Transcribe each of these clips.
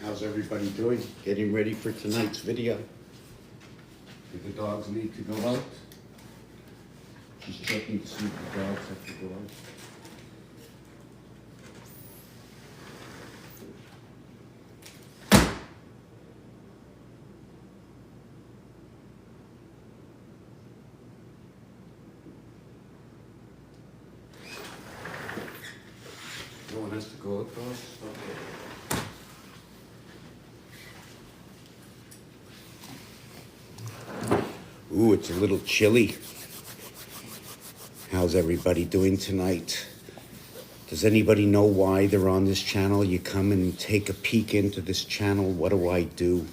How's everybody doing? Getting ready for tonight's video. Do the dogs need to go out? Just checking to see if the dogs have to go out. No one has to go out, dogs? Okay. Ooh, it's a little chilly. How's everybody doing tonight? Does anybody know why they're on this channel? You come and take a peek into this channel. What do I do?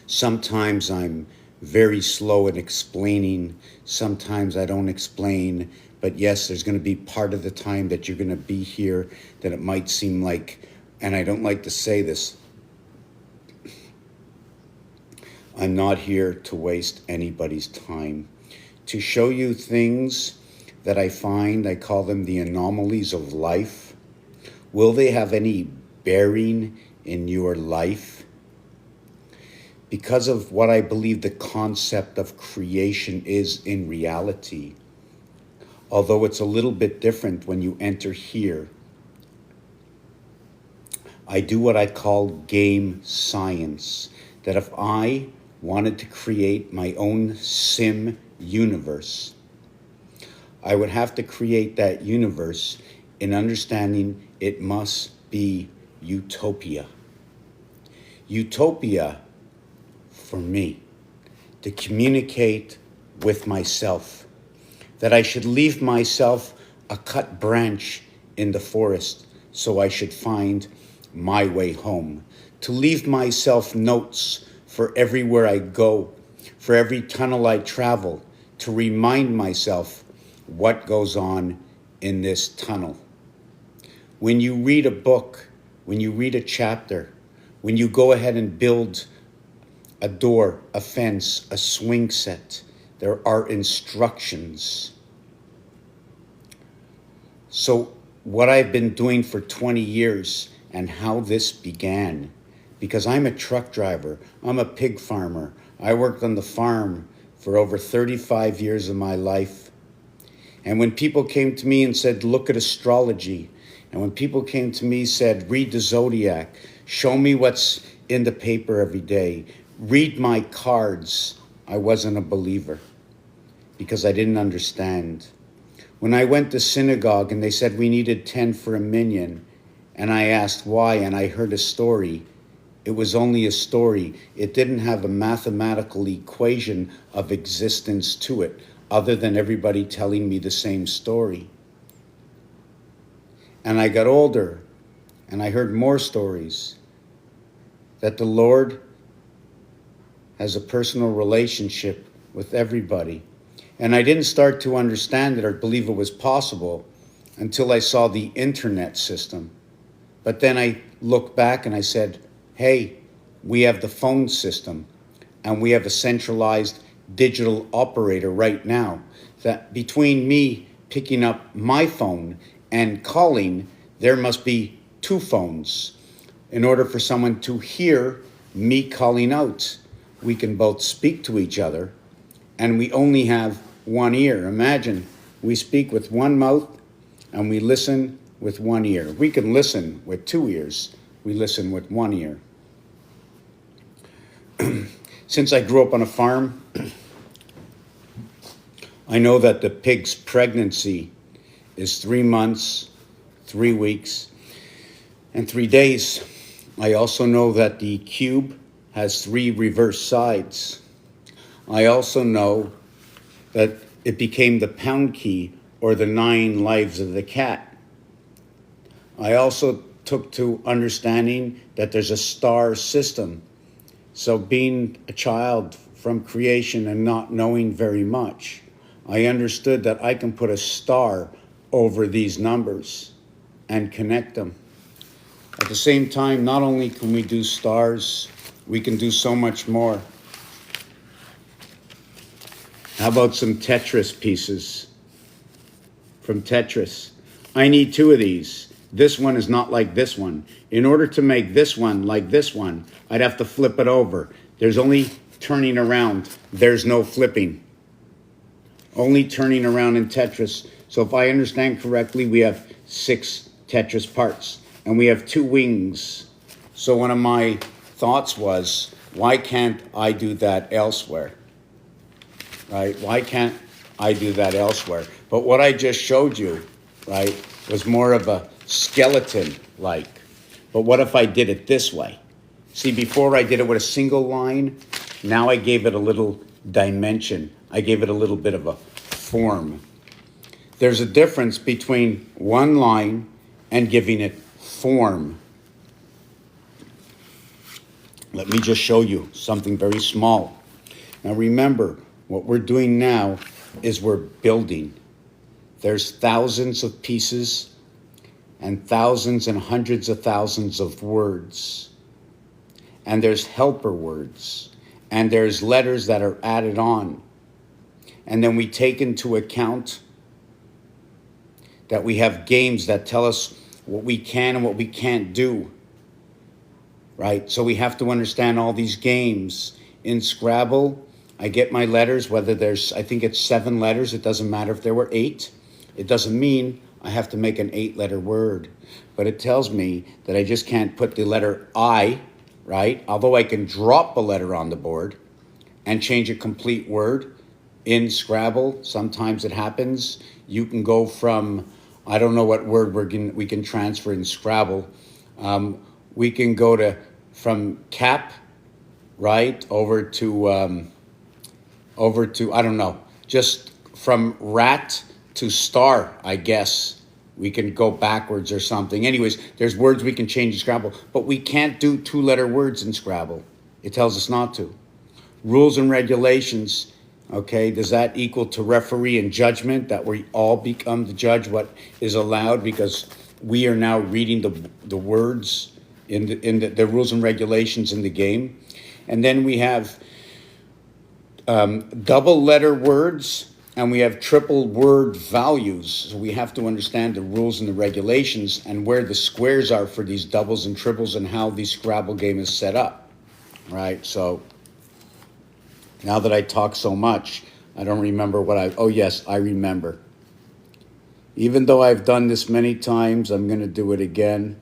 Sometimes I'm very slow in explaining. Sometimes I don't explain. But yes, there's going to be part of the time that you're going to be here that it might seem like, and I don't like to say this, I'm not here to waste anybody's time. To show you things that I find, I call them the anomalies of life. Will they have any bearing in your life? Because of what I believe the concept of creation is in reality, although it's a little bit different when you enter here, I do what I call game science. That if I wanted to create my own sim universe, I would have to create that universe in understanding it must be utopia. Utopia for me, to communicate with myself, that I should leave myself a cut branch in the forest so I should find my way home, to leave myself notes for everywhere I go, for every tunnel I travel, to remind myself what goes on in this tunnel. When you read a book, when you read a chapter, when you go ahead and build a door, a fence, a swing set, there are instructions. So what I've been doing for 20 years and how this began, because I'm a truck driver, I'm a pig farmer. I worked on the farm for over 35 years of my life. And when people came to me and said, look at astrology, and when people came to me and said, read the zodiac, show me what's in the paper every day, read my cards, I wasn't a believer because I didn't understand. When I went to synagogue and they said we needed 10 for a minyan, and I asked why, and I heard a story, it was only a story. It didn't have a mathematical equation of existence to it, other than everybody telling me the same story. And I got older, and I heard more stories, that the Lord has a personal relationship with everybody. And I didn't start to understand it or believe it was possible until I saw the internet system. But then I looked back and I said, hey, we have the phone system and we have a centralized digital operator right now, that between me picking up my phone and calling, there must be two phones in order for someone to hear me calling out. We can both speak to each other and we only have one ear. Imagine we speak with one mouth and we listen with one ear. We can listen with two ears. We listen with one ear. Since I grew up on a farm, I know that the pig's pregnancy is 3 months, 3 weeks, and 3 days. I also know that the cube has 3 reverse sides. I also know that it became the pound key or the 9 lives of the cat. I also took to understanding that there's a star system. So being a child from creation and not knowing very much, I understood that I can put a star over these numbers and connect them. At the same time, not only can we do stars, we can do so much more. How about some Tetris pieces from Tetris? I need 2 of these. This one is not like this one. In order to make this one like this one, I'd have to flip it over. There's only turning around. There's no flipping. Only turning around in Tetris. So if I understand correctly, we have 6 Tetris parts. And we have 2 wings. So one of my thoughts was, why can't I do that elsewhere? Right? Why can't I do that elsewhere? But what I just showed you, right, was more of a skeleton-like. But what if I did it this way? See, before I did it with a single line, now I gave it a little dimension. I gave it a little bit of a form. There's a difference between one line and giving it form. Let me just show you something very small. Now remember, what we're doing now is we're building. There's thousands of pieces and thousands and hundreds of thousands of words. And there's helper words. And there's letters that are added on. And then we take into account that we have games that tell us what we can and what we can't do. Right? So we have to understand all these games. In Scrabble, I get my letters, whether there's, I think it's 7 letters. It doesn't matter if there were 8. It doesn't mean I have to make an 8-letter word. But it tells me that I just can't put the letter I, right? Although I can drop a letter on the board and change a complete word. In Scrabble, sometimes it happens. You can go from, I don't know what word we can transfer in Scrabble. We can go from cap, right, over to, I don't know, just from rat to star, I guess. We can go backwards or something. Anyways, there's words we can change in Scrabble, but we can't do 2-letter words in Scrabble. It tells us not to. Rules and regulations, okay, does that equal to referee and judgment, that we all become the judge what is allowed because we are now reading the words in the rules and regulations in the game? And then we have double letter words and we have triple word values. So we have to understand the rules and the regulations and where the squares are for these doubles and triples and how the Scrabble game is set up, right? So now that I talk so much, I don't remember oh yes, I remember. Even though I've done this many times, I'm going to do it again.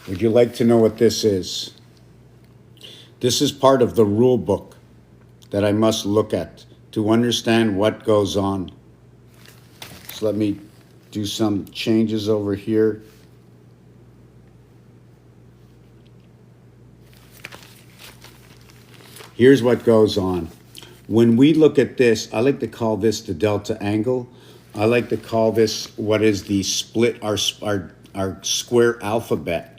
Would you like to know what this is? This is part of the rule book that I must look at to understand what goes on. So let me do some changes over here. Here's what goes on. When we look at this, I like to call this the delta angle. I like to call this what is the split, our square alphabet.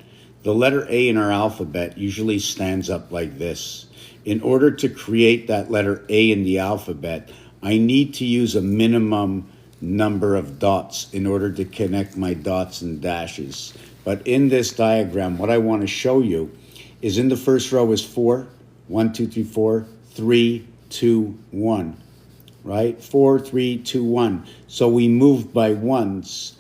The letter A in our alphabet usually stands up like this. In order to create that letter A in the alphabet, I need to use a minimum number of dots in order to connect my dots and dashes. But in this diagram, what I want to show you is in the first row is 4. 1, 2, 3, 4, 3, 2, 1. Right? 4, 3, 2, 1. So we move by ones.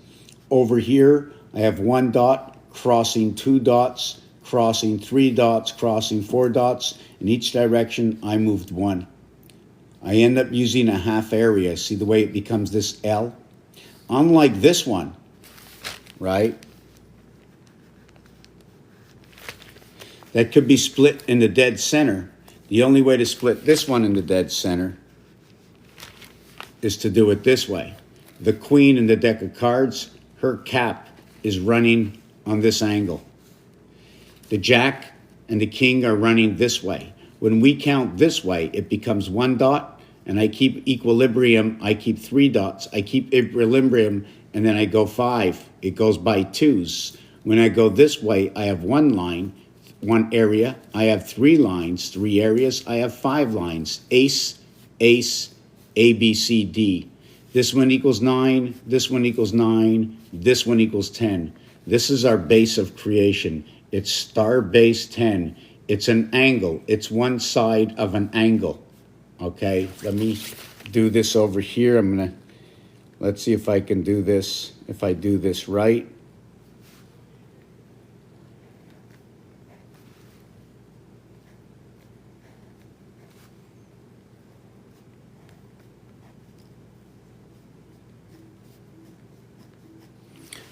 Over here, I have 1 dot, crossing 2 dots, crossing 3 dots, crossing 4 dots. In each direction, I moved 1. I end up using a half area. See the way it becomes this L? Unlike this one, right? That could be split in the dead center. The only way to split this one in the dead center is to do it this way. The queen in the deck of cards, her cap is running on this angle. The jack and the king are running this way. When we count this way, it becomes 1 dot, and I keep equilibrium. I keep 3 dots. I keep equilibrium, and then I go 5. It goes by 2s. When I go this way, I have 1 line, 1 area. I have 3 lines, 3 areas. I have 5 lines. Ace, ace, A, B, C, D. This one equals 9. This one equals 9. This one equals 10. This is our base of creation. It's star base 10. It's an angle. It's one side of an angle. Okay, let me do this over here. Let's see if I can do this, if I do this right.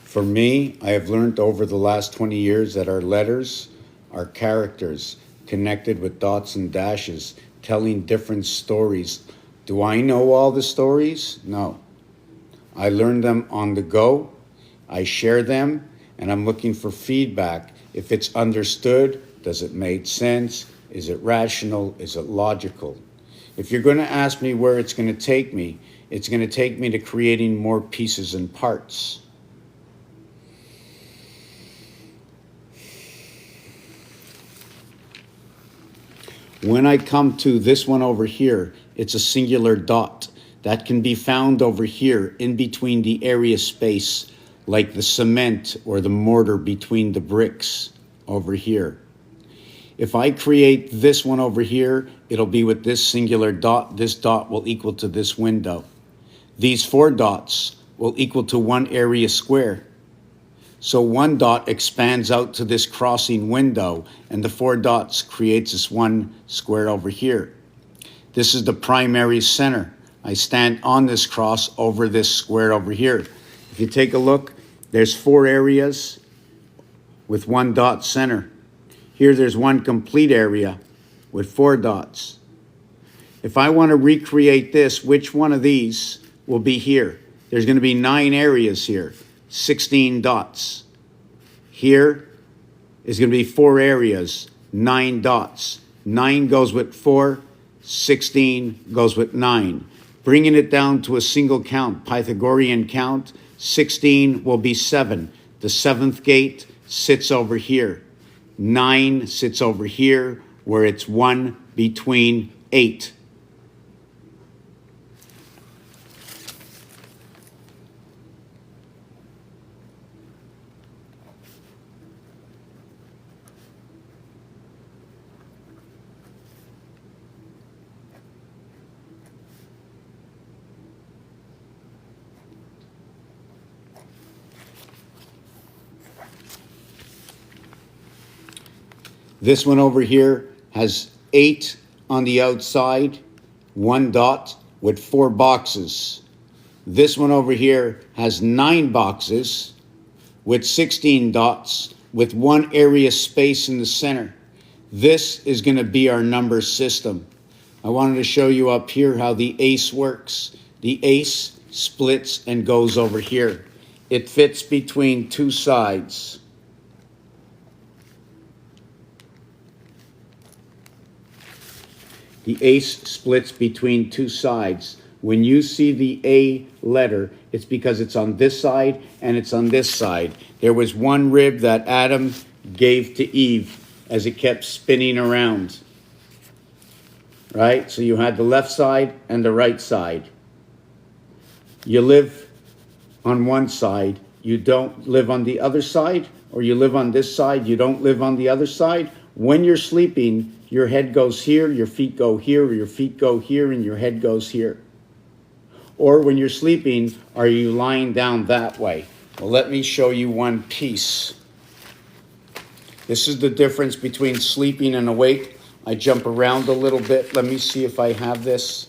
For me, I have learned over the last 20 years that our letters are characters connected with dots and dashes, telling different stories. Do I know all the stories? No. I learned them on the go. I share them, and I'm looking for feedback. If it's understood, does it make sense? Is it rational? Is it logical? If you're going to ask me where it's going to take me, it's going to take me to creating more pieces and parts. When I come to this one over here, it's a singular dot that can be found over here in between the area space, like the cement or the mortar between the bricks over here. If I create this one over here, it'll be with this singular dot. This dot will equal to this window. These 4 dots will equal to 1 area square. So 1 dot expands out to this crossing window, and the 4 dots creates this 1 square over here. This is the primary center. I stand on this cross over this square over here. If you take a look, there's 4 areas with 1 dot center. Here there's 1 complete area with 4 dots. If I want to recreate this, which one of these will be here? There's going to be 9 areas here. 16 dots. Here is going to be 4 areas, 9 dots. 9 goes with 4, 16 goes with 9. Bringing it down to a single count, Pythagorean count, 16 will be 7. The 7th gate sits over here. 9 sits over here, where it's 1 between 8. This one over here has 8 on the outside, 1 dot with 4 boxes. This one over here has 9 boxes with 16 dots with 1 area space in the center. This is going to be our number system. I wanted to show you up here how the ace works. The ace splits and goes over here. It fits between 2 sides. The ace splits between 2 sides. When you see the A letter, it's because it's on this side and it's on this side. There was 1 rib that Adam gave to Eve as it kept spinning around. Right? So you had the left side and the right side. You live on one side, you don't live on the other side, or you live on this side, you don't live on the other side. When you're sleeping, your head goes here, your feet go here, or your feet go here, and your head goes here. Or when you're sleeping, are you lying down that way? Well, let me show you one piece. This is the difference between sleeping and awake. I jump around a little bit. Let me see if I have this.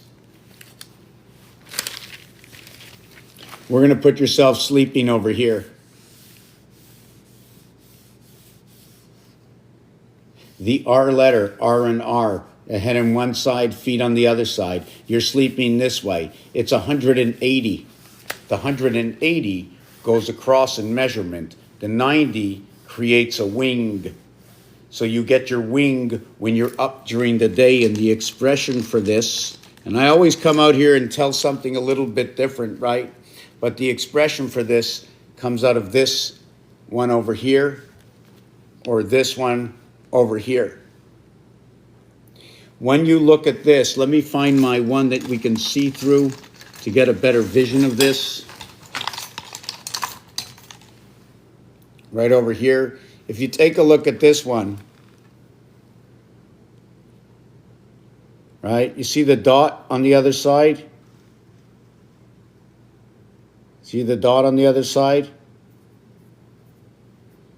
We're going to put yourself sleeping over here. The R letter, R and R, head on one side, feet on the other side. You're sleeping this way. It's 180. The 180 goes across in measurement. The 90 creates a wing. So you get your wing when you're up during the day, and the expression for this, and I always come out here and tell something a little bit different, right? But the expression for this comes out of this one over here, or this one over here. When you look at this, let me find my one that we can see through to get a better vision of this. Right over here. If you take a look at this one, right, you see the dot on the other side? See the dot on the other side?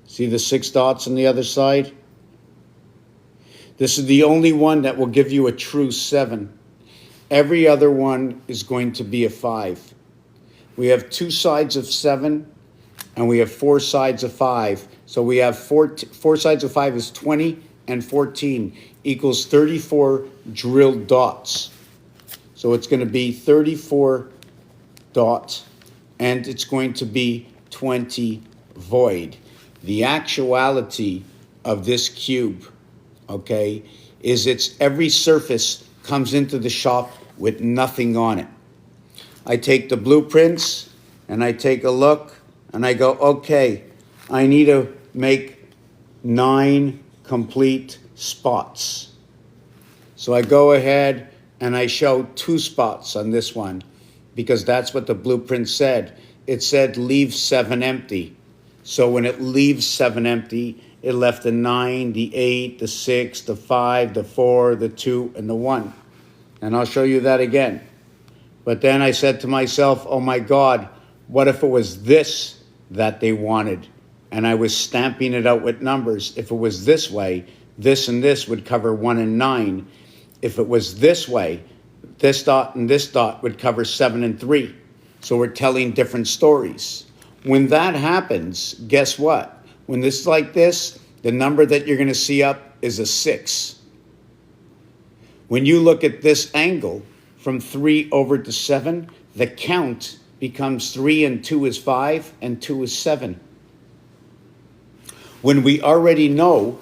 See the 6 dots on the other side? This is the only one that will give you a true 7. Every other one is going to be a 5. We have 2 sides of 7, and we have 4 sides of 5. So we have 4 sides of 5 is 20, and 14 equals 34 drilled dots. So it's going to be 34 dots, and it's going to be 20 void. The actuality of this cube, okay, is it's every surface comes into the shop with nothing on it. I take the blueprints and I take a look and I go, okay, I need to make 9 complete spots. So I go ahead and I show 2 spots on this one because that's what the blueprint said. It said leave 7 empty. So when it leaves 7 empty, it left the 9, the 8, the 6, the 5, the 4, the 2, and the 1. And I'll show you that again. But then I said to myself, oh my God, what if it was this that they wanted? And I was stamping it out with numbers. If it was this way, this and this would cover 1 and 9. If it was this way, this dot and this dot would cover 7 and 3. So we're telling different stories. When that happens, guess what? When this is like this, the number that you're going to see up is a 6. When you look at this angle from 3 over to 7, the count becomes 3 and 2 is 5 and 2 is 7. When we already know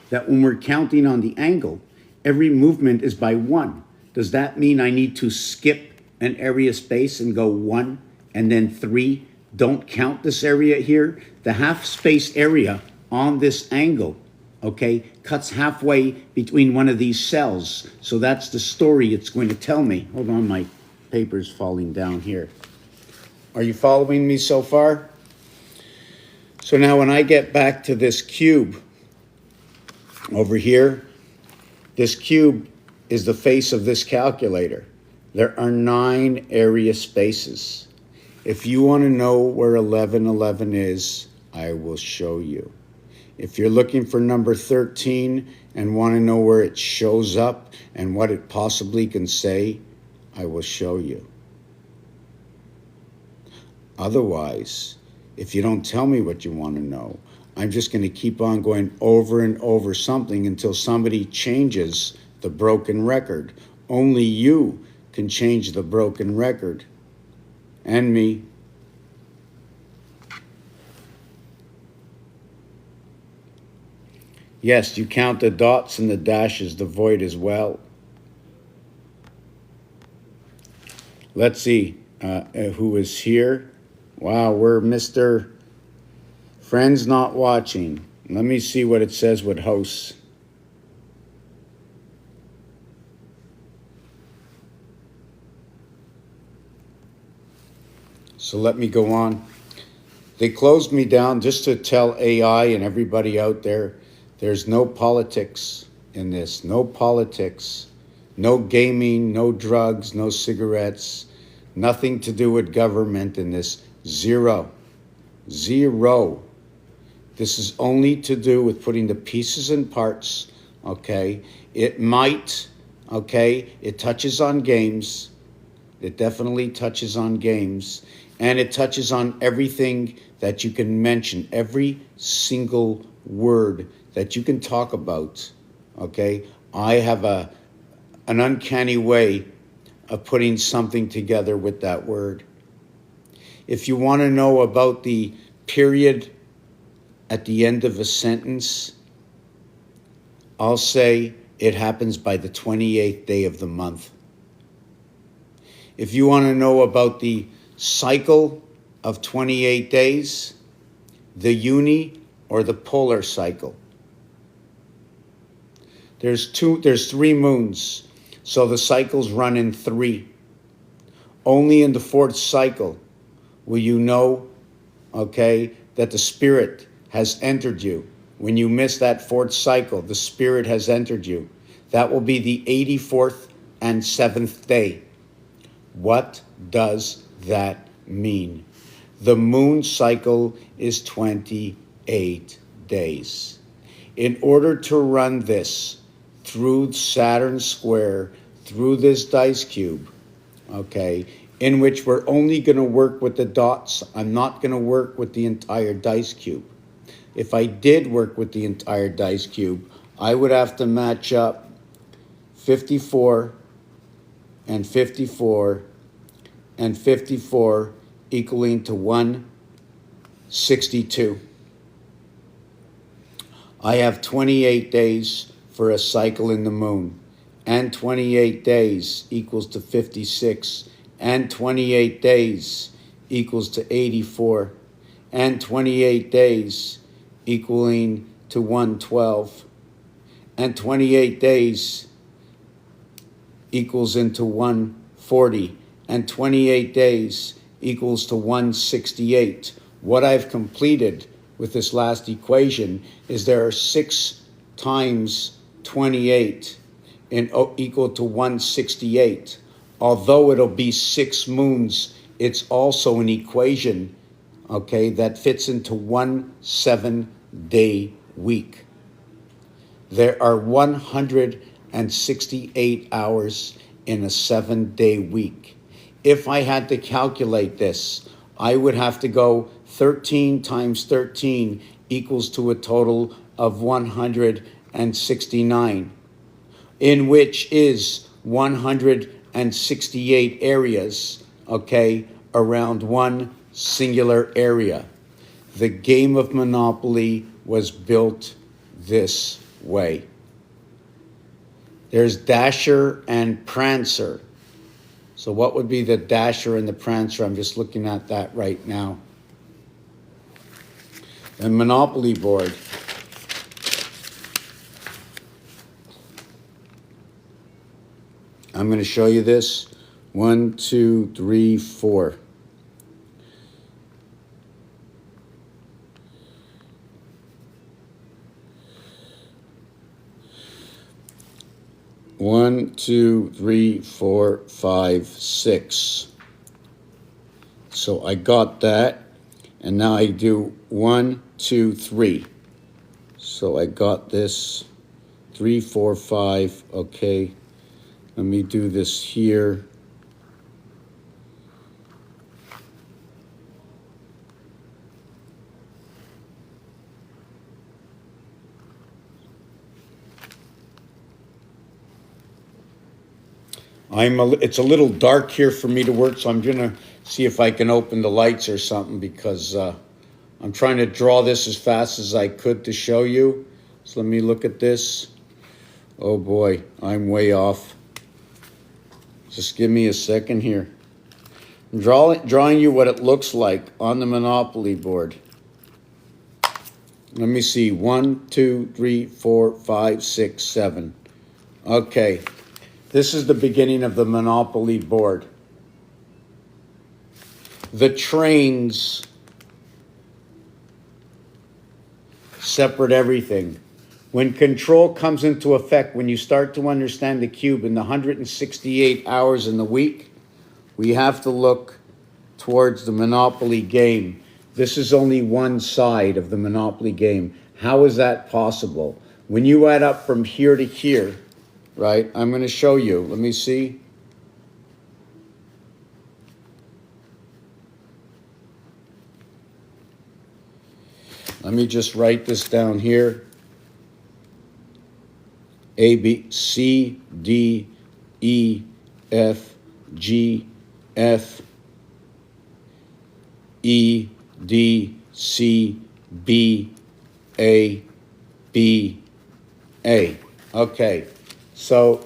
that when we're counting on the angle, every movement is by 1. Does that mean I need to skip an area space and go 1 and then 3? Don't count this area here. The half space area on this angle, okay, cuts halfway between one of these cells. So that's the story it's going to tell me. Hold on, my paper's falling down here. Are you following me so far? So now when I get back to this cube over here, this cube is the face of this calculator. There are 9 area spaces. If you want to know where 1111 is, I will show you. If you're looking for number 13 and want to know where it shows up and what it possibly can say, I will show you. Otherwise, if you don't tell me what you want to know, I'm just going to keep on going over and over something until somebody changes the broken record. Only you can change the broken record. And me. Yes, you count the dots and the dashes, the void as well. Let's see who is here. Wow, we're Mr. Friends Not Watching. Let me see what it says with hosts. So let me go on. They closed me down just to tell AI and everybody out there, there's no politics in this. No politics. No gaming, no drugs, no cigarettes. Nothing to do with government in this. Zero. Zero. This is only to do with putting the pieces and parts, okay? It might, okay? It touches on games, It definitely touches on games, and it touches on everything that you can mention, every single word that you can talk about. Okay? I have an uncanny way of putting something together with that word. If you want to know about the period at the end of a sentence, I'll say it happens by the 28th day of the month. If you want to know about the cycle of 28 days, the uni or the polar cycle. There's 3 moons, so the cycles run in 3. Only in the 4th cycle will you know, okay, that the spirit has entered you. When you miss that 4th cycle, the spirit has entered you. That will be the 84th and 7th day. What does that mean? The moon cycle is 28 days. In order to run this through Saturn square, through this dice cube, okay, in which we're only going to work with the dots. I'm not going to work with the entire dice cube. If I did work with the entire dice cube, I would have to match up 54 and 54 and 54 equaling to 162. I have 28 days for a cycle in the moon, and 28 days equals to 56, and 28 days equals to 84, and 28 days equaling to 112, and 28 days equals into 140, and 28 days equals to 168. What I've completed with this last equation is there are 6 times 28 equal to 168. Although it'll be 6 moons, it's also an equation, okay, that fits into 1 7-day week. There are 168 hours in a 7-day week. If I had to calculate this, I would have to go 13 times 13 equals to a total of 169, in which is 168 areas, okay, around one singular area. The game of Monopoly was built this way. There's Dasher and Prancer. So what would be the Dasher and the Prancer? I'm just looking at that right now. The Monopoly board. I'm going to show you this. 1, 2, 3, 4. One, 2, 3, 4, 5, 6. So I got that, and now I do 1, 2, 3. So I got this 3, 4, 5. Okay, let me do this here. It's a little dark here for me to work, so I'm going to see if I can open the lights or something, because I'm trying to draw this as fast as I could to show you. So let me look at this. Oh boy, I'm way off. Just give me a second here. I'm drawing you what it looks like on the Monopoly board. Let me see. 1, 2, 3, 4, 5, 6, 7. Okay. This is the beginning of the Monopoly board. The trains separate everything. When control comes into effect, when you start to understand the cube in the 168 hours in the week, we have to look towards the Monopoly game. This is only one side of the Monopoly game. How is that possible? When you add up from here to here, right? I'm going to show you. Let me see. Let me just write this down here. A, B, C, D, E, F, G, F, E, D, C, B, A, B, A. Okay, so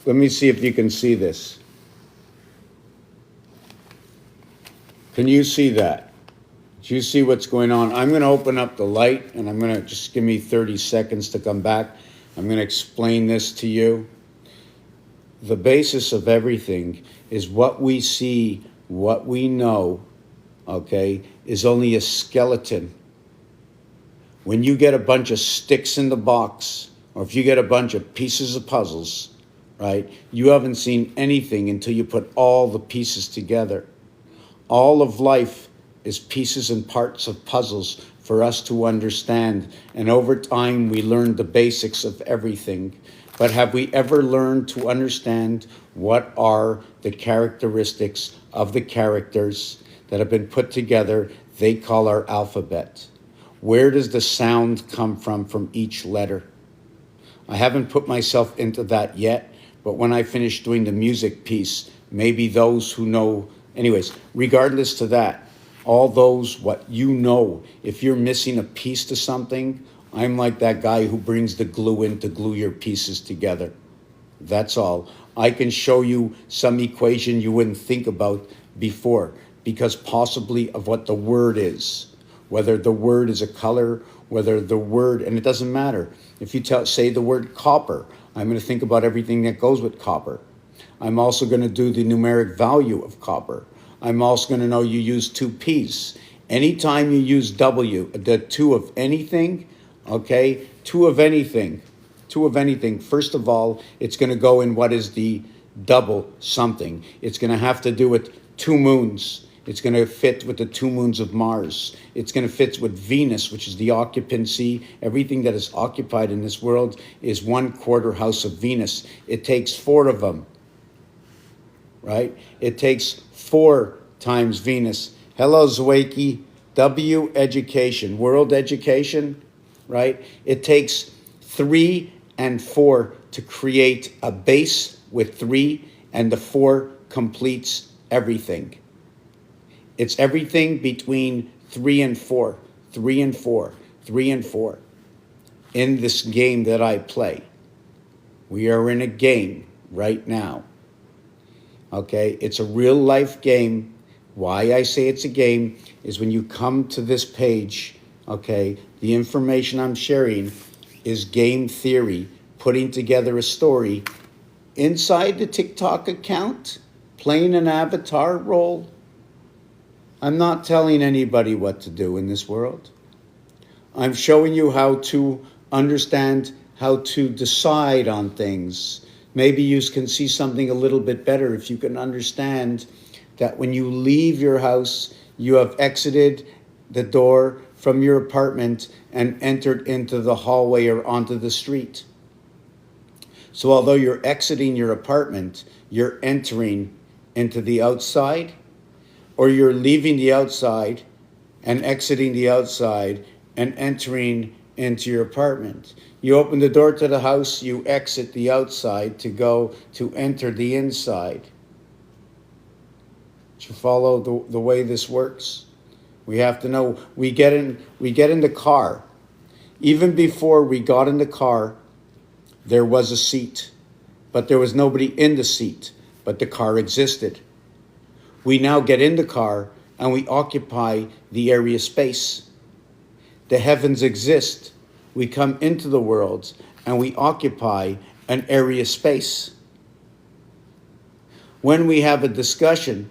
let me see if you can see this. Can you see that? Do you see what's going on? I'm going to open up the light, and I'm going to just give me 30 seconds to come back. I'm going to explain this to you. The basis of everything is what we see, what we know, okay, is only a skeleton. When you get a bunch of sticks in the box, or if you get a bunch of pieces of puzzles, right, you haven't seen anything until you put all the pieces together. All of life is pieces and parts of puzzles for us to understand. And over time, we learn the basics of everything. But have we ever learned to understand what are the characteristics of the characters that have been put together, they call our alphabet? Where does the sound come from each letter? I haven't put myself into that yet, but when I finish doing the music piece, maybe those who know, anyways, regardless to that, all those, what you know, if you're missing a piece to something, I'm like that guy who brings the glue in to glue your pieces together. That's all. I can show you some equation you wouldn't think about before because possibly of what the word is, whether the word is a color, whether the word, and it doesn't matter. If you say the word copper, I'm going to think about everything that goes with copper. I'm also going to do the numeric value of copper. I'm also going to know you use two P's. Anytime you use W, the two of anything, okay, two of anything. First of all, it's going to go in what is the double something. It's going to have to do with two moons. It's going to fit with the two moons of Mars. It's going to fit with Venus, which is the occupancy. Everything that is occupied in this world is 1/4 house of Venus. It takes 4 of them, right? It takes 4 times Venus. Hello, Zwakey. W, education, world education, right? It takes 3 and 4 to create a base with 3, and the 4 completes everything. It's everything between 3 and 4, 3 and 4, 3 and 4 in this game that I play. We are in a game right now. Okay, it's a real life game. Why I say it's a game is when you come to this page, okay, the information I'm sharing is game theory, putting together a story inside the TikTok account, playing an avatar role. I'm not telling anybody what to do in this world. I'm showing you how to understand how to decide on things. Maybe you can see something a little bit better if you can understand that when you leave your house, you have exited the door from your apartment and entered into the hallway or onto the street. So although you're exiting your apartment, you're entering into the outside, or you're leaving the outside and exiting the outside and entering into your apartment. You open the door to the house, you exit the outside to enter the inside. Do you follow the way this works? We have to know, we get in the car. Even before we got in the car, there was a seat, but there was nobody in the seat, but the car existed. We now get in the car and we occupy the area space. The heavens exist. We come into the world and we occupy an area space. When we have a discussion,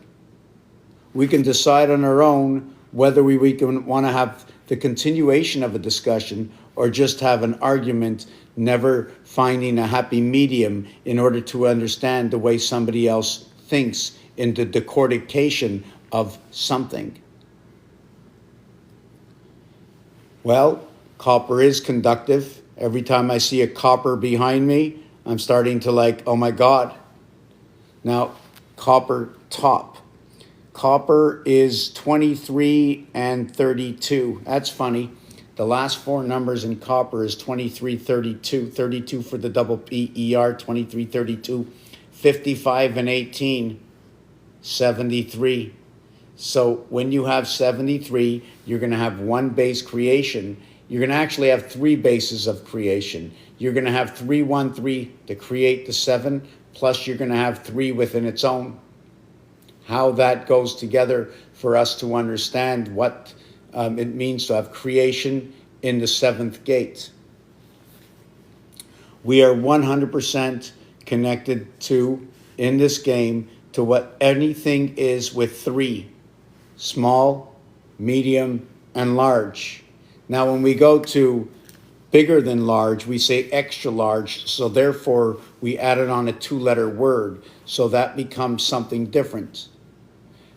we can decide on our own whether we can want to have the continuation of a discussion or just have an argument, never finding a happy medium in order to understand the way somebody else thinks in the decodification of something. Well, copper is conductive. Every time I see a copper behind me, I'm starting to like, oh my God. Now, copper top. Copper is 23 and 32. That's funny. The last four numbers in copper is 23, 32. 32 for the double PER, 23, 32. 55 and 18, 73. So when you have 73, you're going to have one base creation. You're going to actually have three bases of creation. You're going to have 3, 1, 3 to create the 7, plus you're going to have 3 within its own. How that goes together for us to understand what it means to have creation in the 7th gate. We are 100% connected to, in this game, to what anything is with 3. Small, medium, and large. Now, when we go to bigger than large, we say extra large, so therefore we added on a 2-letter word, so that becomes something different.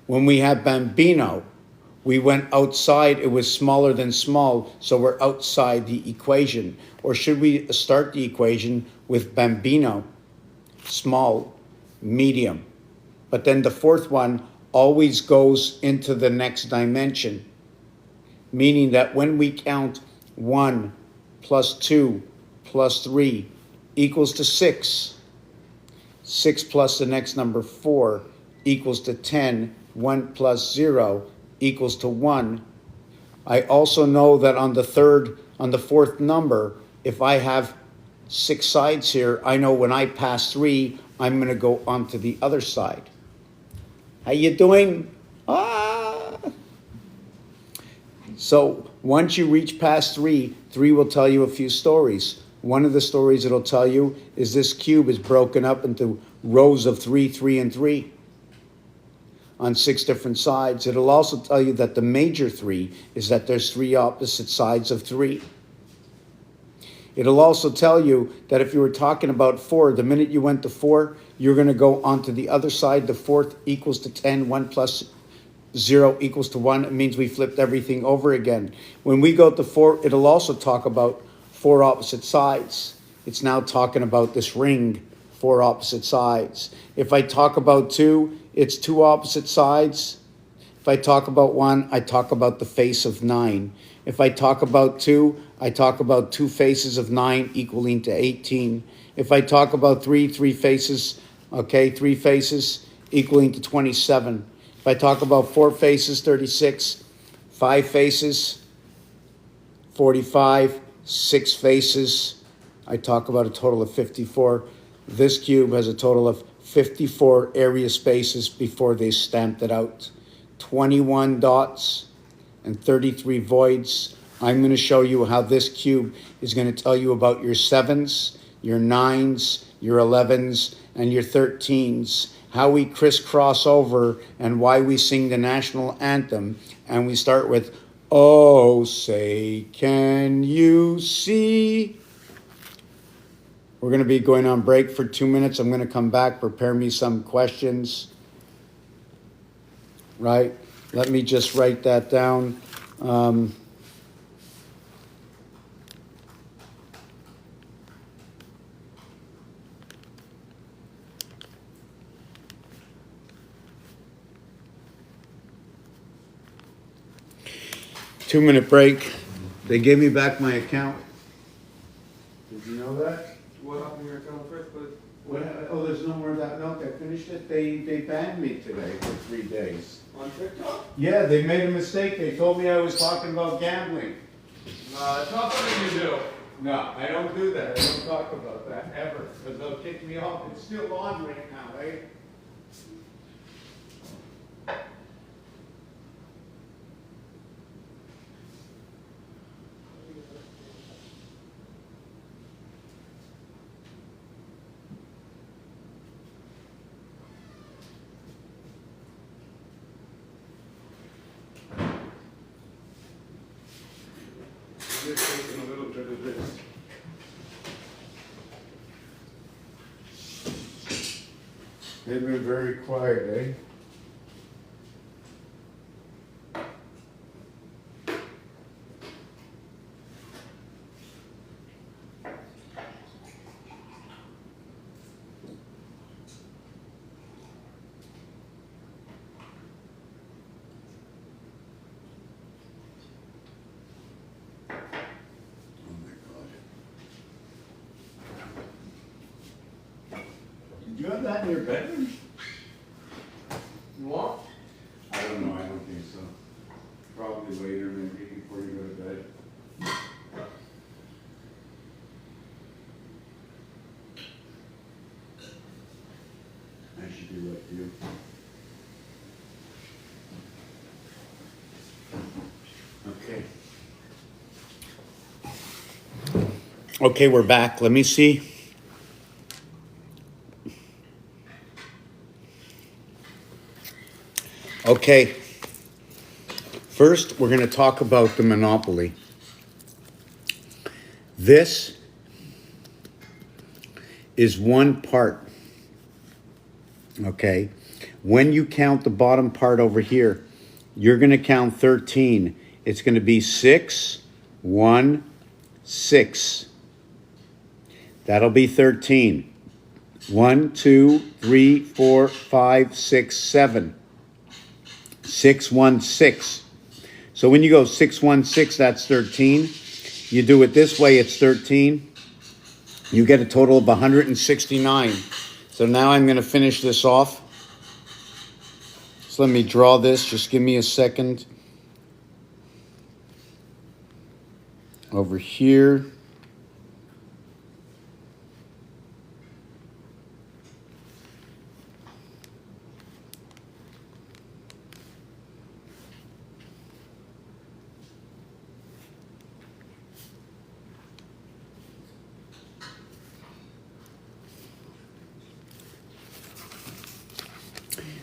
When we have bambino, we went outside, it was smaller than small, so we're outside the equation. Or should we start the equation with bambino, small, medium? But then the fourth one always goes into the next dimension, meaning that when we count 1 plus 2 plus 3 equals to 6, 6 plus the next number 4 equals to 10, 1 plus 0 equals to 1. I also know that on the fourth number, if I have 6 sides here, I know when I pass 3, I'm going to go onto the other side. How you doing? So once you reach past 3, 3 will tell you a few stories. One of the stories it'll tell you is this cube is broken up into rows of 3, 3, and 3 on 6 different sides. It'll also tell you that the major 3 is that there's 3 opposite sides of 3. It'll also tell you that if you were talking about 4, the minute you went to 4, you're going to go onto the other side. The fourth equals to 10, 1 plus 0 equals to 1. It means we flipped everything over again. When we go to 4, it'll also talk about 4 opposite sides. It's now talking about this ring, 4 opposite sides. If I talk about 2, it's 2 opposite sides. If I talk about 1, I talk about the face of 9. If I talk about 2, I talk about 2 faces of 9 equaling to 18. If I talk about 3, 3 faces, 3 faces equaling to 27. If I talk about 4 faces, 36. 5 faces, 45. 6 faces, I talk about a total of 54. This cube has a total of 54 area spaces before they stamped it out. 21 dots and 33 voids. I'm going to show you how this cube is going to tell you about your 7s, your 9s, your 11s, and your 13s, how we crisscross over and why we sing the national anthem. And we start with, "Oh, say, can you see?" We're going to be going on break for 2 minutes. I'm going to come back, prepare me some questions. Right? Let me just write that down. 2-minute break. They gave me back my account. Did you know that? What happened to your account first, but Oh, there's no more of that milk. I finished it. They banned me today for 3 days. on TikTok? Yeah, they made a mistake. They told me I was talking about gambling. Nah, it's not something you do. No, I don't do that. I don't talk about that ever, because they'll kick me off. It's still on right now, right? Just taking a little bit of this. They've been very quiet, eh? that in your bedroom? You want? I don't know, I don't think so. Probably later, maybe before you go to bed. I should be like you. Okay. Okay, we're back. Let me see. Okay. First, we're going to talk about the monopoly. This is one part. Okay. When you count the bottom part over here, you're going to count 13. It's going to be 6, 1, 6. That'll be 13. 1, 2, 3, 4, 5, 6, 7. 6, 1, 6. So when you go 6, 1, 6, that's 13. You do it this way, it's 13. You get a total of 169. So now I'm going to finish this off. So let me draw this. Just give me a second. Over here.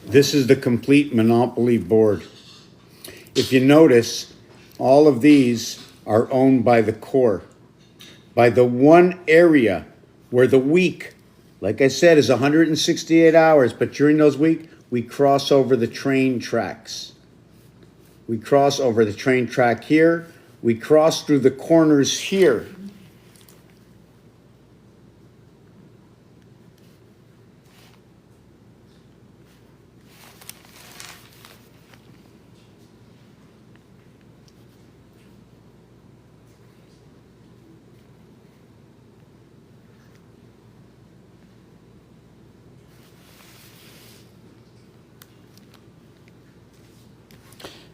This is the complete Monopoly board. If you notice, all of these are owned by the core, by the one area where the week, like I said, is 168 hours, but during those weeks, we cross over the train tracks. We cross over the train track here. We cross through the corners here.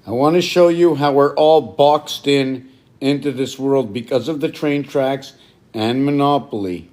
I want to show you how we're all boxed in into this world because of the train tracks and Monopoly.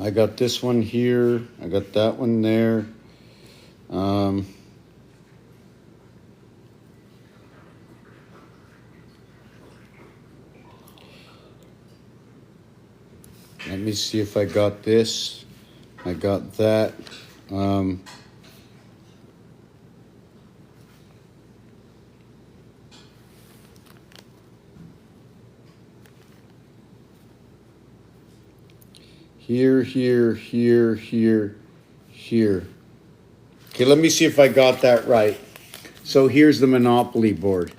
I got this one here. I got that one there. Let me see if I got this. I got that. Here, here, here, here, here. Okay, let me see if I got that right. So here's the Monopoly board.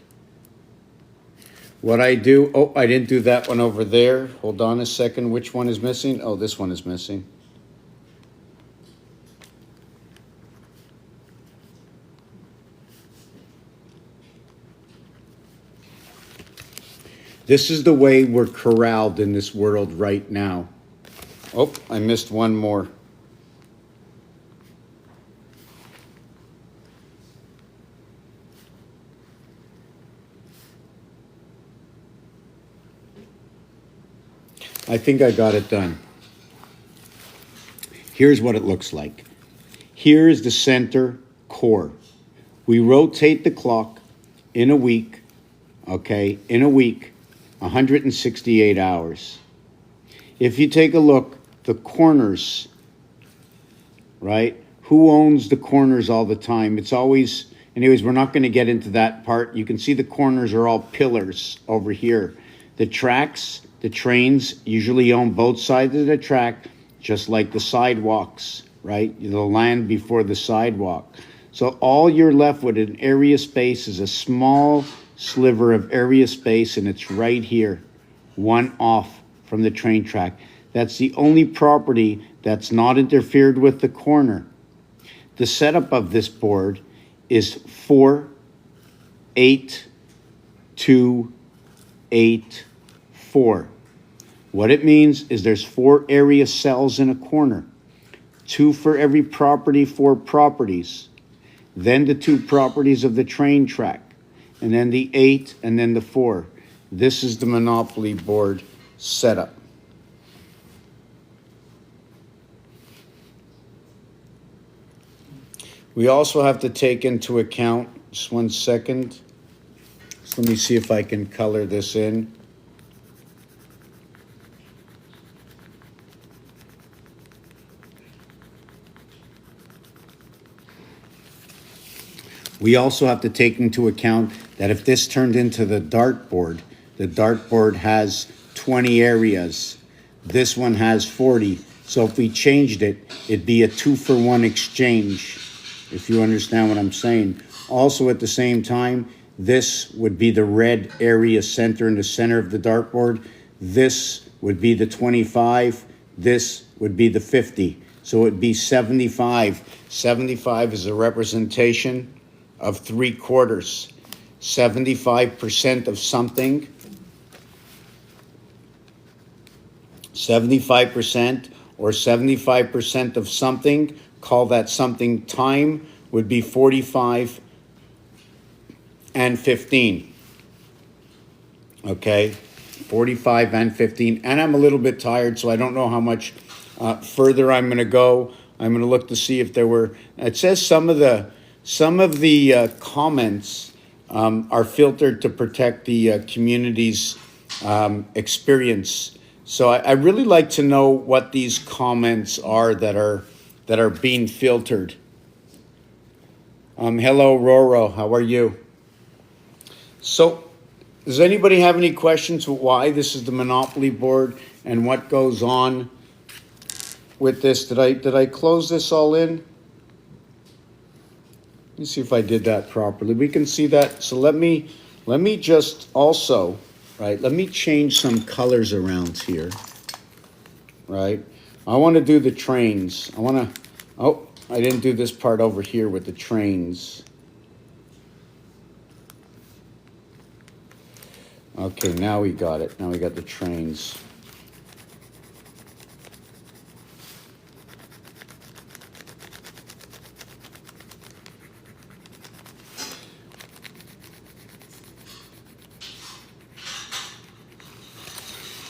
What I do, oh, I didn't do that one over there. Hold on a second. Which one is missing? Oh, this one is missing. This is the way we're corralled in this world right now. Oh, I missed one more. I think I got it done. Here's what it looks like. Here is the center core. We rotate the clock in a week, okay, in a week, 168 hours. If you take a look, the corners, right? Who owns the corners all the time? It's always, anyways, we're not going to get into that part. You can see the corners are all pillars over here. The tracks, the trains usually own both sides of the track, just like the sidewalks, right? The land before the sidewalk. So all you're left with in area space is a small sliver of area space, and it's right here, one off from the train track. That's the only property that's not interfered with the corner. The setup of this board is 4, 8, 2, 8, 4. What it means is there's 4 area cells in a corner. 2 for every property, 4 properties. Then the 2 properties of the train track. And then the 8, and then the 4. This is the Monopoly board setup. We also have to take into account, just one second. So let me see if I can color this in. We also have to take into account that if this turned into the dartboard has 20 areas. This one has 40. So if we changed it, it'd be a 2-for-1 exchange, if you understand what I'm saying. Also at the same time, this would be the red area center in the center of the dartboard. This would be the 25. This would be the 50. So it'd be 75. 75 is a representation of 3/4. 75% of something. 75% or 75% of something, call that something time, would be 45 and 15. Okay, 45 and 15. And I'm a little bit tired, so I don't know how much further I'm going to go. I'm going to look to see if there were. It says some of the comments are filtered to protect the community's experience. So I really like to know what these comments are that are being filtered. Hello, Roro. How are you? So, does anybody have any questions for why this is the Monopoly board and what goes on with this? Did I close this all in? Let me see if I did that properly. We can see that. So let me just also, right, let me change some colors around here, right? I want to do the trains. I didn't do this part over here with the trains. Okay, now we got it. Now we got the trains.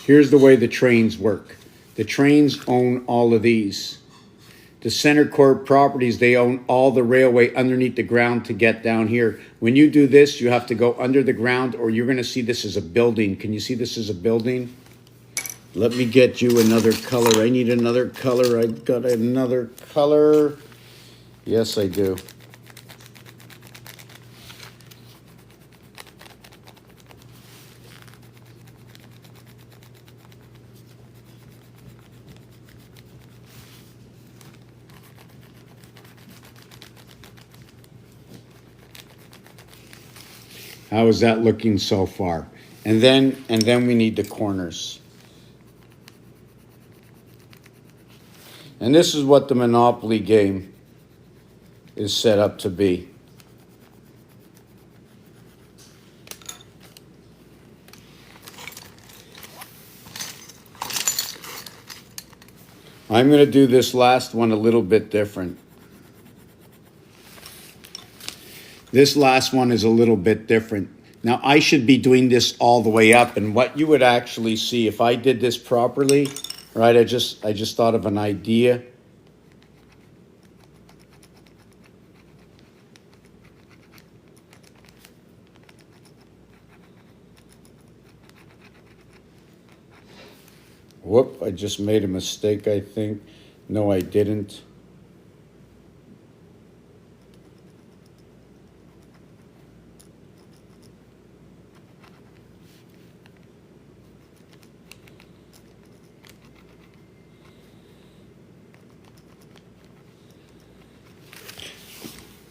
Here's the way the trains work. The trains own all of these. The Center Court properties, they own all the railway underneath the ground to get down here. When you do this, you have to go under the ground or you're going to see this as a building. Can you see this as a building? Let me get you another color. I need another color. I got another color. Yes, I do. How is that looking so far? And then we need the corners. And this is what the Monopoly game is set up to be. I'm going to do this last one a little bit different. This last one is a little bit different. Now, I should be doing this all the way up, and what you would actually see if I did this properly, right? I just thought of an idea. Whoop, I just made a mistake, I think. No, I didn't.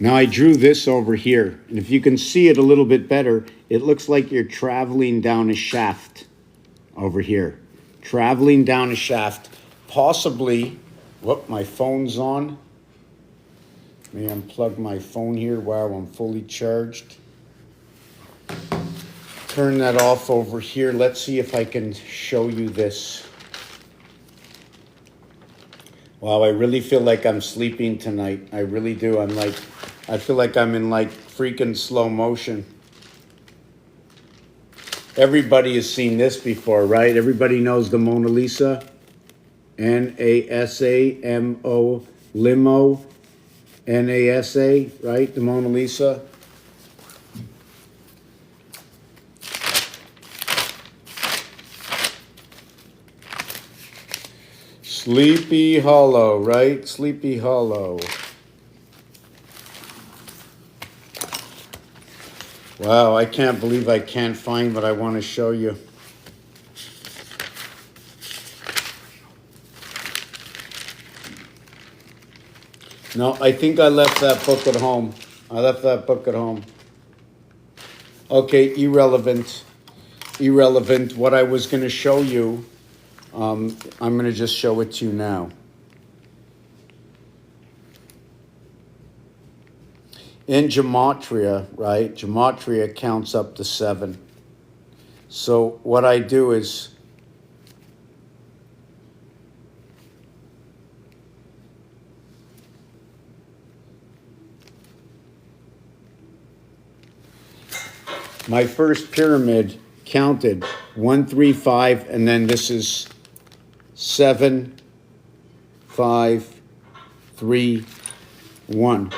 Now I drew this over here, and if you can see it a little bit better, it looks like you're traveling down a shaft over here. traveling down a shaft, possibly, whoop, my phone's on. Let me unplug my phone here while I'm fully charged. Turn that off over here. Let's see if I can show you this. Wow, I really feel like I'm sleeping tonight. I really do. I feel like I'm in like freaking slow motion. Everybody has seen this before, right? Everybody knows the Mona Lisa. NASA, limo, NASA, right? The Mona Lisa. Sleepy Hollow, right? Sleepy Hollow. Wow, I can't believe I can't find what I want to show you. No, I think I left that book at home. Okay, irrelevant. What I was going to show you, I'm going to just show it to you now. In gematria, right? Gematria counts up to 7. So what I do is my first pyramid counted 1, 3, 5, and then this is 7, 5, 3, 1.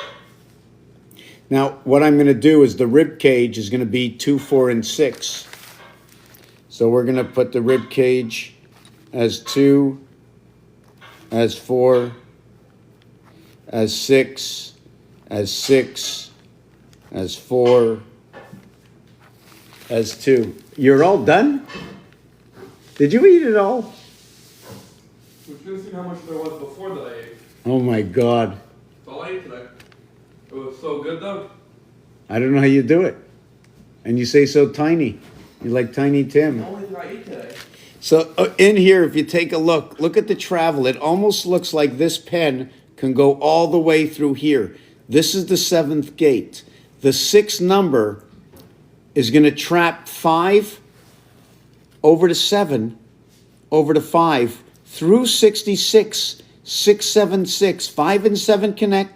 Now, what I'm going to do is the rib cage is going to be 2, 4, and 6. So we're going to put the rib cage as 2, as 4, as 6, as 6, as 4, as 2. You're all done? Did you eat it all? We should have seen how much there was before that I ate. Oh my God. That's all I ate today. It was so good though. I don't know how you do it. And you say so tiny. You're like Tiny Tim. The only thing I ate today. So in here, if you take a look at the travel. It almost looks like this pen can go all the way through here. This is the 7th gate. The 6th number is going to trap 5 over to 7, over to 5, through 66, 6, 7, 6, 5 and 7 connect,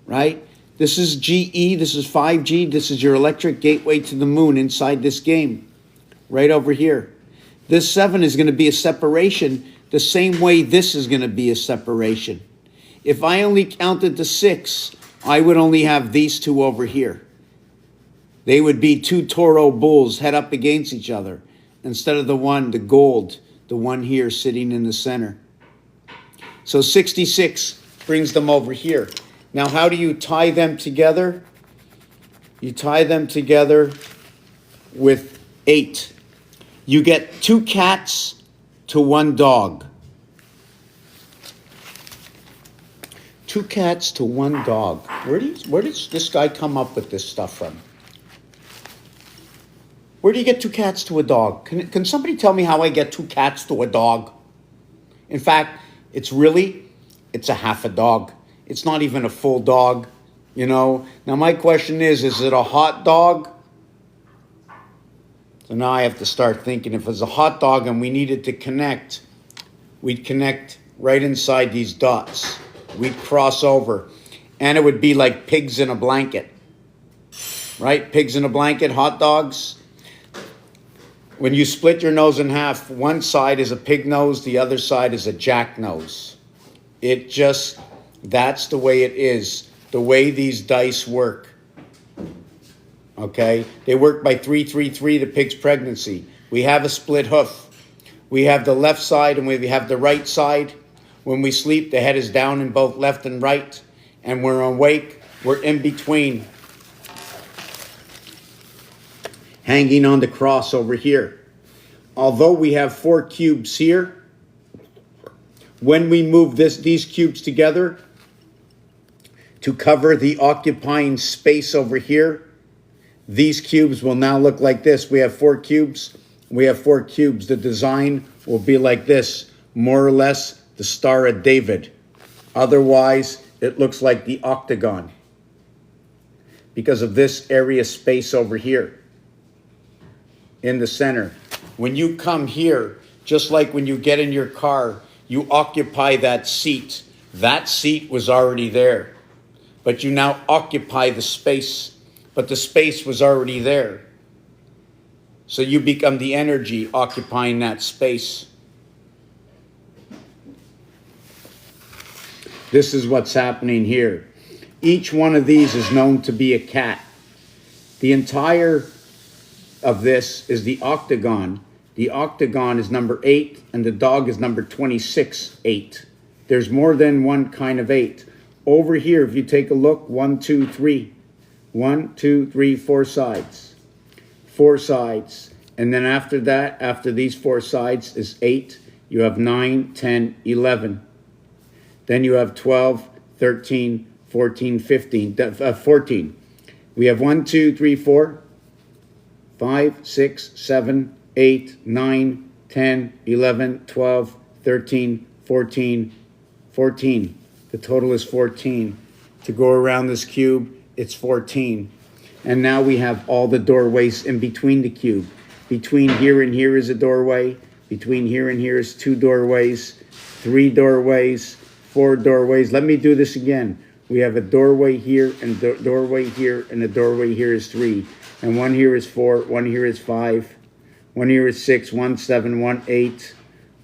right? This is GE, this is 5G, this is your electric gateway to the moon inside this game, right over here. This 7 is going to be a separation the same way this is going to be a separation. If I only counted to 6, I would only have these two over here. They would be 2 Toro bulls head up against each other instead of the one, the gold, the one here sitting in the center. So 66 brings them over here. Now, how do you tie them together? You tie them together with 8. You get 2 cats to 1 dog. 2 cats to 1 dog. Where does this guy come up with this stuff from? Where do you get 2 cats to a dog? Can somebody tell me how I get 2 cats to a dog? In fact, it's a half a dog. It's not even a full dog, you know. Now my question is it a hot dog? So now I have to start thinking, if it's a hot dog and we needed to connect, we'd connect right inside these dots. We'd cross over. And it would be like pigs in a blanket. Right? Pigs in a blanket, hot dogs. When you split your nose in half, one side is a pig nose, the other side is a jack nose. That's the way it is, the way these dice work. Okay? They work by 333, the pig's pregnancy. We have a split hoof. We have the left side and we have the right side. When we sleep, the head is down in both left and right. And when we're awake, we're in between. Hanging on the cross over here. Although we have 4 cubes here, when we move these cubes together to cover the occupying space over here, these cubes will now look like this. We have 4 cubes. We have 4 cubes. The design will be like this, more or less the Star of David. Otherwise, it looks like the octagon because of this area space over here in the center. When you come here, just like when you get in your car, you occupy that seat. That seat was already there, but you now occupy the space, but the space was already there. So you become the energy occupying that space. This is what's happening here. Each one of these is known to be a cat. The entire of this is the octagon. The octagon is number 8, and the dog is number 26, 8. There's more than one kind of 8. Over here, if you take a look, 1, 2, 3. 1, 2, 3, 4 sides. 4 sides. And then after that, after these 4 sides is 8. You have 9, 10, 11. Then you have 12, 13, 14, 15, 14. We have 1, 2, 3, 4, 5, 6, 7, 8, 9, 10, 11, 12, 13, 14, 14. The total is 14. To go around this cube, it's 14. And now we have all the doorways in between the cube. Between here and here is a doorway. Between here and here is 2 doorways, 3 doorways, 4 doorways. Let me do this again. We have a doorway here and a doorway here, and a doorway here is 3. And one here is 4, one here is 5, one here is 6, 1, 7, 1, 8.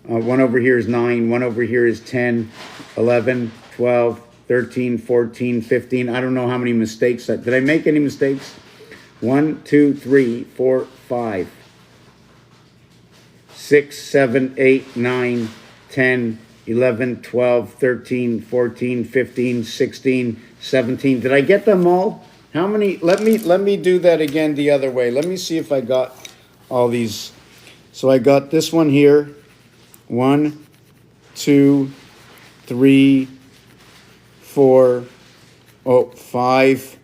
One over here is 9, one over here is 10, 11, 12, 13, 14, 15. I don't know how many mistakes. Did I make any mistakes? 1, 2, 3, 4, 5, 6, 7, 8, 9, 10, 11, 12, 13, 14, 15, 16, 17. Did I get them all? How many? Let me do that again the other way. Let me see if I got all these. So I got this one here. 1, 2, 3, 4, 5,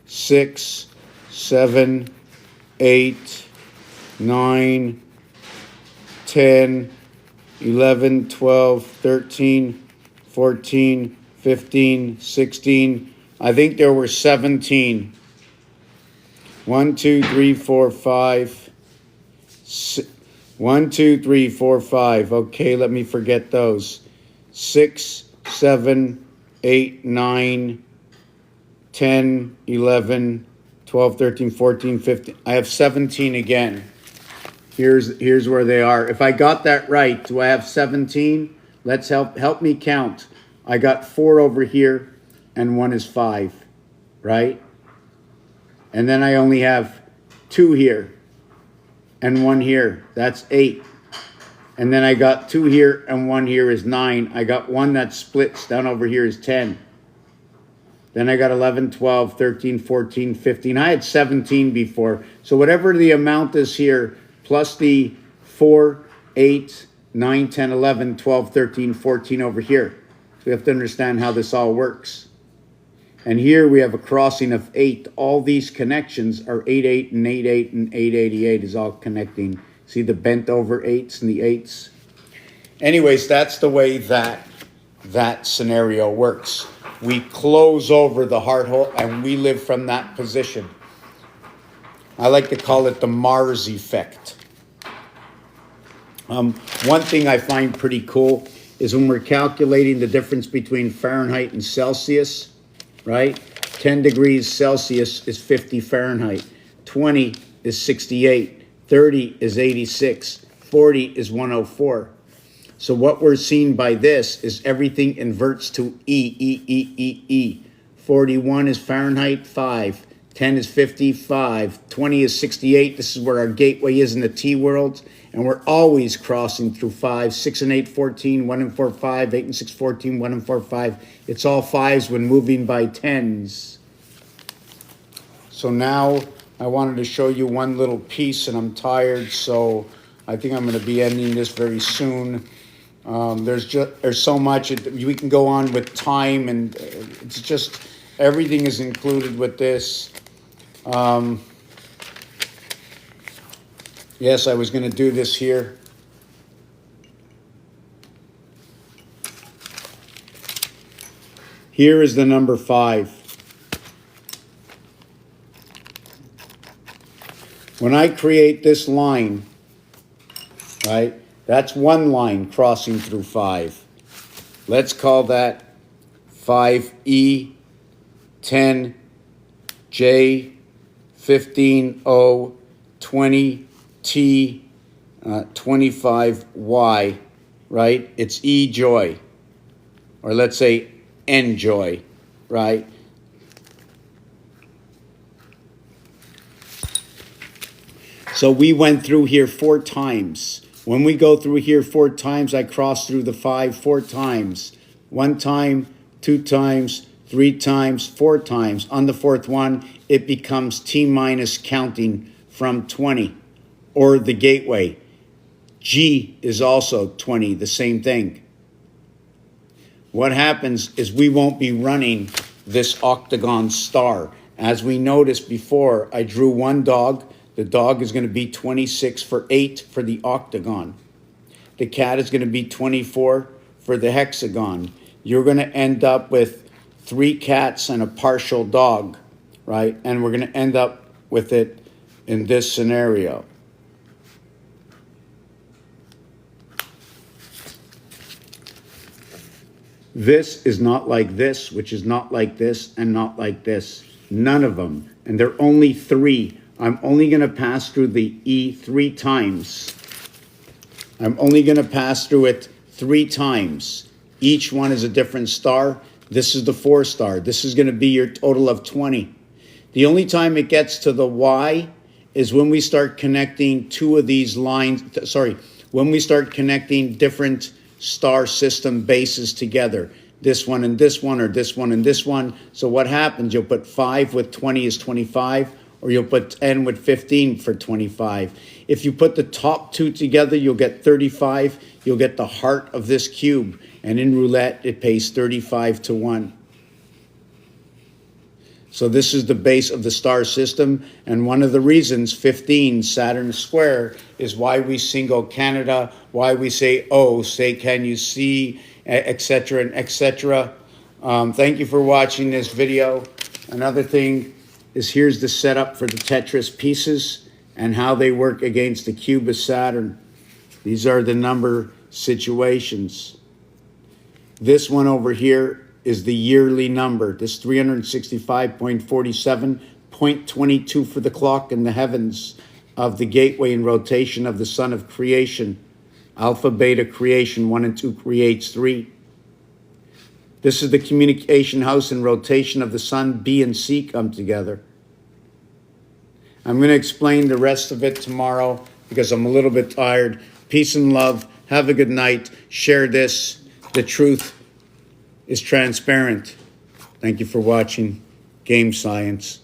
6, 7, 8, 9, 10, 11, 12, 13, 14, 15, 16. I think there were 17. 1, 2, 3, 4, 5. 1, 2, 3, 4, 5. Okay, let me forget those. 6, 7, 8, 9, 10, 11, 12, 13, 14, 15. I have 17 again. Here's where they are. If I got that right, do I have 17? Let's help me count. I got 4 over here, and 1 is 5, right? And then I only have 2 here, and 1 here. That's 8. And then I got 2 here, and 1 here is 9. I got 1 that splits down over here is 10. Then I got 11, 12, 13, 14, 15. I had 17 before. So whatever the amount is here, plus the 4, 8, 9, 10, 11, 12, 13, 14 over here. So we have to understand how this all works. And here we have a crossing of 8. All these connections are 8, 8, and 8, 8, and 8, 88 is all connecting. See the bent over 8s and the 8s? Anyways, that's the way that scenario works. We close over the heart hole and we live from that position. I like to call it the Mars effect. One thing I find pretty cool is when we're calculating the difference between Fahrenheit and Celsius, right? 10 degrees Celsius is 50 Fahrenheit. 20 is 68. 30 is 86. 40 is 104. So what we're seeing by this is everything inverts to E. 41 is Fahrenheit 5. 10 is 55. 20 is 68. This is where our gateway is in the T world. And we're always crossing through 5. 6 and 8, 14. 1 and 4, 5. 8 and 6, 14. 1 and 4, 5. It's all 5s when moving by 10s. So now I wanted to show you one little piece, and I'm tired, so I think I'm going to be ending this very soon. There's so much. We can go on with time, and it's just everything is included with this. Yes, I was going to do this here. Here is the number 5. When I create this line, right, that's one line crossing through 5. Let's call that 5E, 10J, 15O, 20T, 25Y, right? It's E joy, or let's say enjoy, right? So we went through here 4 times. When we go through here 4 times, I cross through the 5 4 times. 1 time, 2 times, 3 times, 4 times. On the 4th one, it becomes T minus counting from 20, or the gateway. G is also 20, the same thing. What happens is we won't be running this octagon star. As we noticed before, I drew one dog. The dog is going to be 26 for 8 for the octagon. The cat is going to be 24 for the hexagon. You're going to end up with 3 cats and a partial dog, right? And we're going to end up with it in this scenario. This is not like this, which is not like this, and not like this. None of them. And they're only 3. I'm only going to pass through the E 3 times. I'm only going to pass through it 3 times. Each one is a different star. This is the 4 star. This is going to be your total of 20. The only time it gets to the Y is when we start connecting 2 of these lines. When we start connecting different star system bases together. This one and this one, or this one and this one. So what happens? You'll put 5 with 20 is 25. Or you'll put 10 with 15 for 25. If you put the top 2 together, you'll get 35. You'll get the heart of this cube. And in roulette, it pays 35 to 1. So this is the base of the star system. And one of the reasons 15, Saturn square, is why we single Canada, why we say, oh, say, can you see, etc. and etc. Thank you for watching this video. Another thing is here's the setup for the Tetris pieces and how they work against the cube of Saturn. These are the number situations. This one over here is the yearly number. This 365.47, 0.22 for the clock in the heavens of the gateway and rotation of the sun of creation. Alpha, beta creation, 1 and 2 creates 3. This is the communication house and rotation of the sun. B and C come together. I'm going to explain the rest of it tomorrow because I'm a little bit tired. Peace and love. Have a good night. Share this. The truth is transparent. Thank you for watching Game Science.